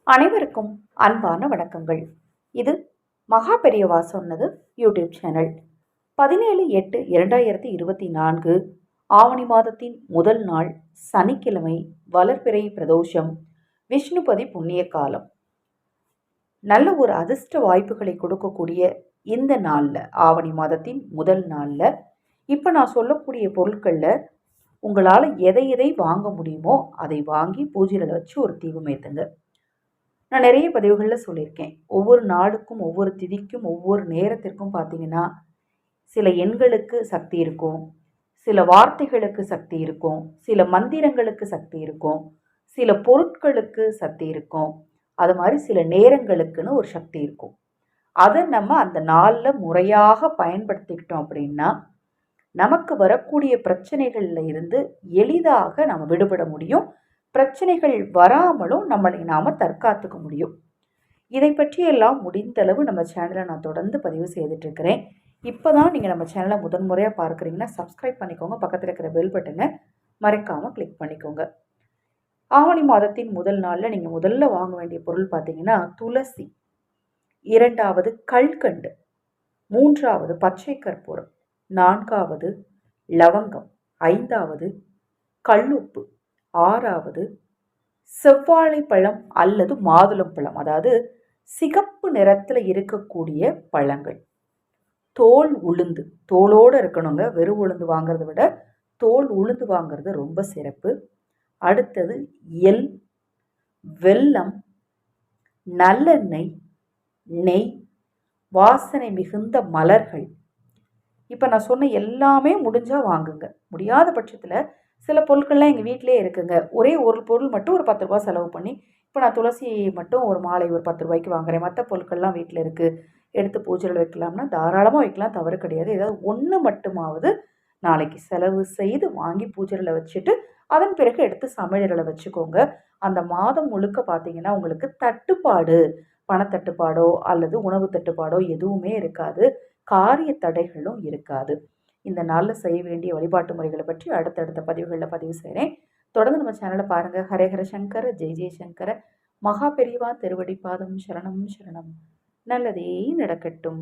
அனைவருக்கும் அன்பான வணக்கங்கள். இது மகா பெரியவா சொன்னது யூடியூப் சேனல். 17/8/2024 ஆவணி மாதத்தின் முதல் நாள் சனிக்கிழமை, வளர்பிறை பிரதோஷம், விஷ்ணுபதி புண்ணிய காலம். நல்ல ஒரு அதிர்ஷ்ட வாய்ப்புகளை கொடுக்கக்கூடிய இந்த நாளில், ஆவணி மாதத்தின் முதல் நாளில், இப்போ நான் சொல்லக்கூடிய பொருட்களில் உங்களால் எதை எதை வாங்க முடியுமோ அதை வாங்கி பூஜையில் வச்சு ஒரு தீபம் ஏற்றுங்க. நான் நிறைய பதிவுகளில் சொல்லியிருக்கேன். ஒவ்வொரு நாளுக்கும், ஒவ்வொரு திதிக்கும், ஒவ்வொரு நேரத்திற்கும் பார்த்தீங்கன்னா, சில எண்களுக்கு சக்தி இருக்கும், சில வார்த்தைகளுக்கு சக்தி இருக்கும், சில மந்திரங்களுக்கு சக்தி இருக்கும், சில பொருட்களுக்கு சக்தி இருக்கும். அது மாதிரி சில நேரங்களுக்குன்னு ஒரு சக்தி இருக்கும். அதை நம்ம அந்த நாளில் முறையாக பயன்படுத்திக்கிட்டோம் அப்படின்னா, நமக்கு வரக்கூடிய பிரச்சனைகளில் இருந்து எளிதாக நம்ம விடுபட முடியும். பிரச்சனைகள் வராமலும் நம்மளை நாம் தற்காத்துக்க முடியும். இதை பற்றியெல்லாம் முடிந்தளவு நம்ம சேனலை நான் தொடர்ந்து பதிவு செய்துட்ருக்கிறேன். இப்போ தான் நீங்கள் நம்ம சேனலை முதன்முறையாக பார்க்குறீங்கன்னா சப்ஸ்கிரைப் பண்ணிக்கோங்க. பக்கத்தில் இருக்கிற பெல் பட்டனை மறைக்காமல் கிளிக் பண்ணிக்கோங்க. ஆவணி மாதத்தின் முதல் நாளில் நீங்கள் முதல்ல வாங்க வேண்டிய பொருள் பார்த்தீங்கன்னா துளசி, 2வது கல்கண்டு, 3வது பச்சை கற்பூரம், 4வது லவங்கம், 5வது கல்லுப்பு, 6வது செவ்வாழை பழம் அல்லது மாதுளம் பழம், அதாவது சிகப்பு நிறத்தில் இருக்கக்கூடிய பழங்கள். தோல் உளுந்து, தோலோடு இருக்கணுங்க. வெறும் உளுந்து வாங்கிறத விட தோல் உளுந்து வாங்கிறது ரொம்ப சிறப்பு. அடுத்தது எள், வெல்லம், நல்லெண்ணெய், நெய், வாசனை மிகுந்த மலர்கள். இப்போ நான் சொன்ன எல்லாமே முடிஞ்சால் வாங்குங்க. முடியாத பட்சத்தில் சில பொருட்கள்லாம் எங்கள் வீட்டிலே இருக்குங்க. ஒரே ஒரு பொருள் மட்டும் ஒரு 10 ரூபா செலவு பண்ணி, இப்போ நான் துளசி மட்டும் ஒரு மாலை ஒரு 10 ரூபாய்க்கு வாங்குறேன், மற்ற பொருட்கள்லாம் வீட்டில் இருக்குது, எடுத்து பூஜையில் வைக்கலாம்னா தாராளமாக வைக்கலாம், தவறு கிடையாது. ஏதாவது ஒன்று மட்டுமாவது நாளைக்கு செலவு செய்து வாங்கி பூஜையில் வச்சுட்டு அதன் பிறகு எடுத்து சமையலில் வச்சுக்கோங்க. அந்த மாதம் முழுக்க பார்த்தீங்கன்னா உங்களுக்கு தட்டுப்பாடு, பணத்தட்டுப்பாடோ அல்லது உணவு தட்டுப்பாடோ எதுவுமே இருக்காது. காரிய தடைகளும் இருக்காது. இந்த நாளில் செய்ய வேண்டிய வழிபாட்டு முறைகளை பற்றி அடுத்தடுத்த பதிவுகளில் பதிவு செய்கிறேன். தொடர்ந்து நம்ம சேனலை பாருங்கள். ஹரேஹர சங்கர, ஜெய் ஜெய் சங்கர, மகா பெரியவா திருவடி பாதம் சரணம் சரணம். நல்லதே நடக்கட்டும்.